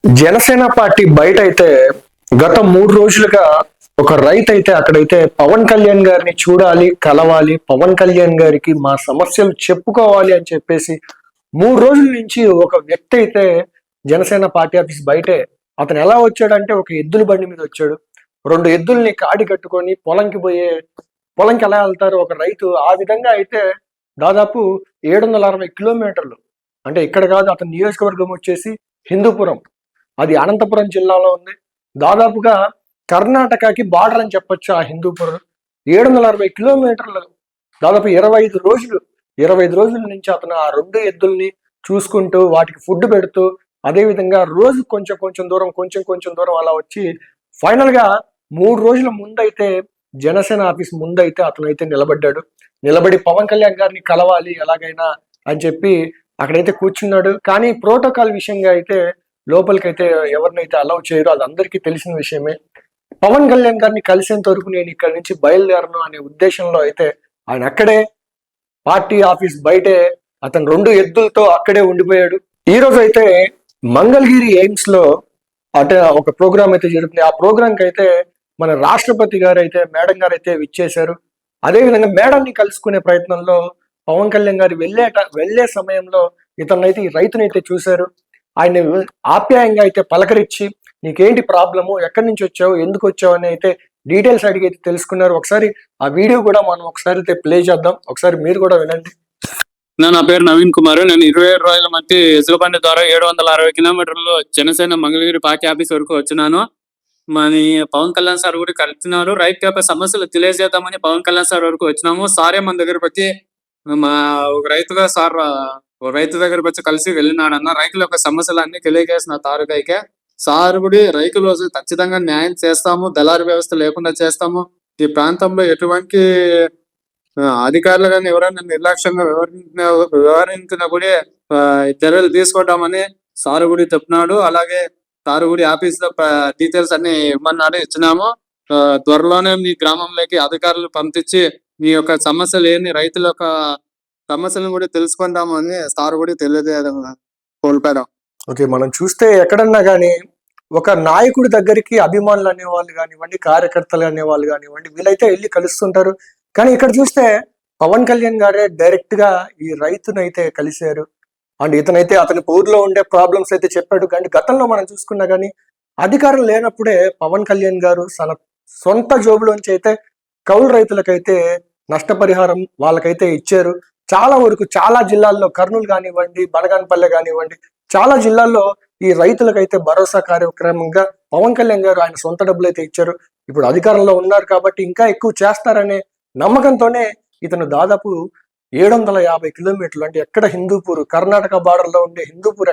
Janasena party బయట అయితే గత 3 రోజులుగా ఒక రైతు అయితే అక్కడైతే పవన్ కళ్యాణ్ గారిని చూడాలి, కలవాలి, పవన్ కళ్యాణ్ గారికి మా సమస్యలు చెప్పుకోవాలి అని చెప్పేసి 3 రోజుల నుంచి ఒక వ్యక్తి అయితే జనసేన పార్టీ ఆఫీస్ బయటే. అతను ఎలా వచ్చాడంటే ఒక ఎద్దుల బండి మీద వచ్చాడు. 2 ఎద్దుల్ని కాడి కట్టుకొని పొలంకి ఎలా వెళ్తారు ఒక రైతు, ఆ విధంగా అయితే దాదాపు 760 కిలోమీటర్లు, అంటే ఇక్కడ కాదు, అతని నియోజకవర్గం వచ్చేసి హిందూపురం, అది అనంతపురం జిల్లాలో ఉంది. దాదాపుగా కర్ణాటకకి బార్డర్ అని చెప్పొచ్చు ఆ హిందూపురం. 760 కిలోమీటర్లు, దాదాపు 25 రోజుల నుంచి అతను ఆ 2 ఎద్దుల్ని చూసుకుంటూ వాటికి ఫుడ్ పెడుతూ, అదే విధంగా రోజు కొంచెం దూరం అలా వచ్చి ఫైనల్ గా 3 రోజుల ముందైతే జనసేన ఆఫీస్ ముందైతే అతనైతే నిలబడ్డాడు. నిలబడి పవన్ కళ్యాణ్ గారిని కలవాలి ఎలాగైనా అని చెప్పి అక్కడైతే కూర్చున్నాడు. కానీ ప్రోటోకాల్ విషయంగా అయితే లోపలికైతే ఎవరినైతే అలౌ చేయరో అది అందరికీ తెలిసిన విషయమే. పవన్ కళ్యాణ్ గారిని కలిసేంత వరకు నేను ఇక్కడ నుంచి బయలుదేరను అనే ఉద్దేశంలో అయితే ఆయన అక్కడే పార్టీ ఆఫీస్ బయటే అతను 2 ఎద్దులతో అక్కడే ఉండిపోయాడు. ఈ రోజు అయితే మంగళగిరి ఎయిమ్స్ లో అంటే ఒక ప్రోగ్రామ్ అయితే జరుగుతుంది. ఆ ప్రోగ్రామ్ కి అయితే మన రాష్ట్రపతి గారు అయితే మేడం గారు అయితే విచ్చేశారు. అదేవిధంగా మేడంని కలుసుకునే ప్రయత్నంలో పవన్ కళ్యాణ్ గారు వెళ్లే సమయంలో ఇతనైతే ఈ రైతునైతే చూశారు. ఆయన ఆప్యాయంగా అయితే పలకరించి నీకేంటి ప్రాబ్లము, ఎక్కడి నుంచి వచ్చావు, ఎందుకు వచ్చావు అని అయితే డీటెయిల్స్ అడిగి అయితే తెలుసుకున్నారు. ఒకసారి ఆ వీడియో కూడా మనం ఒకసారి అయితే ప్లే చేద్దాం, ఒకసారి మీరు కూడా వినండి. నా పేరు నవీన్ కుమార్. నేను 27 రోజుల మధ్య ఎసులుబండి ద్వారా 760 కిలోమీటర్లు జనసేన మంగళగిరి పార్టీ ఆఫీస్ వరకు వచ్చినాను. మరి పవన్ కళ్యాణ్ సార్ కూడా కలిసినారు. రైతు యొక్క సమస్యలు తెలియజేద్దామని పవన్ కళ్యాణ్ సార్ వరకు వచ్చినాము. సారే మన దగ్గరకు వచ్చి మా ఒక రైతు దగ్గరకు వచ్చి కలిసి వెళ్ళినాడన్న. రైతుల యొక్క సమస్యలు అన్ని తెలియజేసిన తారుకైకే సార్ కూడా రైతులు ఖచ్చితంగా న్యాయం చేస్తాము, దళారు వ్యవస్థ లేకుండా చేస్తాము, ఈ ప్రాంతంలో ఎటువంటి అధికారులు కానీ ఎవరైనా నిర్లక్ష్యంగా వ్యవహరించినా కూడా చర్యలు తీసుకుంటామని సారు కూడా చెప్పినాడు. అలాగే సారు కూడా ఆఫీస్ లో డీటెయిల్స్ అన్ని ఇవ్వమన్నాడు, ఇచ్చినాము. త్వరలోనే మీ గ్రామంలోకి అధికారులు పంపించి మీ యొక్క సమస్యలు ఏంటి, రైతుల యొక్క సమస్యలను కూడా తెలుసుకుంటామని సారు కూడా తెలియజేయడం కోల్పోయాం. ఓకే, మనం చూస్తే ఎక్కడన్నా కానీ ఒక నాయకుడి దగ్గరికి అభిమానులు అనేవాళ్ళు కానివ్వండి, కార్యకర్తలు అనేవాళ్ళు కానివ్వండి, వీళ్ళైతే వెళ్ళి కలుస్తుంటారు. కానీ ఇక్కడ చూస్తే పవన్ కళ్యాణ్ గారే డైరెక్ట్ గా ఈ రైతునైతే కలిశారు. అండ్ ఇతనైతే అతని ఊర్లో ఉండే ప్రాబ్లమ్స్ అయితే చెప్పాడు. కానీ గతంలో మనం చూసుకున్నా కానీ అధికారం లేనప్పుడే పవన్ కళ్యాణ్ గారు తన సొంత జోబులోంచి అయితే కౌలు రైతులకైతే నష్టపరిహారం వాళ్ళకైతే ఇచ్చారు. చాలా వరకు చాలా జిల్లాల్లో, కర్నూలు కానివ్వండి, బనగానపల్లె కానివ్వండి, చాలా జిల్లాల్లో ఈ రైతులకైతే భరోసా కార్యక్రమంగా పవన్ కళ్యాణ్ గారు ఆయన సొంత డబ్బులు అయితే ఇచ్చారు. ఇప్పుడు అధికారంలో ఉన్నారు కాబట్టి ఇంకా ఎక్కువ చేస్తారనే నమ్మకంతోనే ఇతను దాదాపు 750 కిలోమీటర్లు, అంటే ఎక్కడ హిందూపూర్, కర్ణాటక బార్డర్ లో ఉండే హిందూపూర్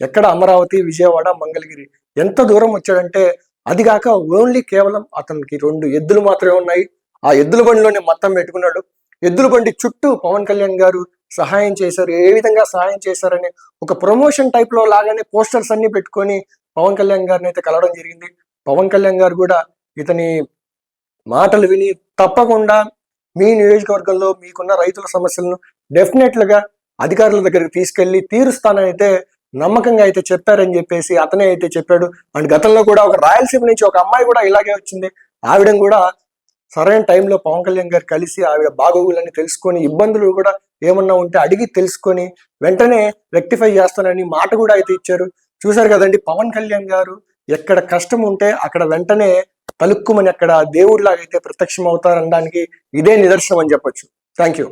ఎక్కడ అమరావతి, విజయవాడ, మంగళగిరి, ఎంత దూరం వచ్చాడంటే అది కాక ఓన్లీ కేవలం అతనికి 2 ఎద్దులు మాత్రమే ఉన్నాయి. ఆ ఎద్దుల బండిలోనే మొత్తం పెట్టుకున్నాడు. ఎద్దుల బండి చుట్టూ పవన్ కళ్యాణ్ గారు సహాయం చేశారు. ఏ విధంగా సహాయం చేశారని ఒక ప్రమోషన్ టైప్ లో లాగానే పోస్టర్స్ అన్ని పెట్టుకొని పవన్ కళ్యాణ్ గారిని అయితే కలవడం జరిగింది. పవన్ కళ్యాణ్ గారు కూడా ఇతని మాటలు విని తప్పకుండా మీ నియోజకవర్గంలో మీకున్న రైతుల సమస్యలను డెఫినెట్లుగా అధికారుల దగ్గరికి తీసుకెళ్లి తీరుస్తానని అయితే నమ్మకంగా అయితే చెప్పారని చెప్పేసి అతనే అయితే చెప్పాడు. అండ్ గతంలో కూడా ఒక రాయలసీమ నుంచి ఒక అమ్మాయి కూడా ఇలాగే వచ్చింది. ఆవిడని కూడా సరైన టైంలో పవన్ కళ్యాణ్ గారు కలిసి ఆవిడ బాగోగులని తెలుసుకొని, ఇబ్బందులు కూడా ఏమన్నా ఉంటే అడిగి తెలుసుకొని వెంటనే రెక్టిఫై చేస్తానని మాట కూడా అయితే ఇచ్చారు. చూశారు కదండి, పవన్ కళ్యాణ్ గారు ఎక్కడ కష్టం ఉంటే అక్కడ వెంటనే తలుక్కుమని అక్కడ దేవుడిలాగైతే ప్రత్యక్షం అవుతారనడానికి ఇదే నిదర్శనం అని చెప్పొచ్చు. Thank you.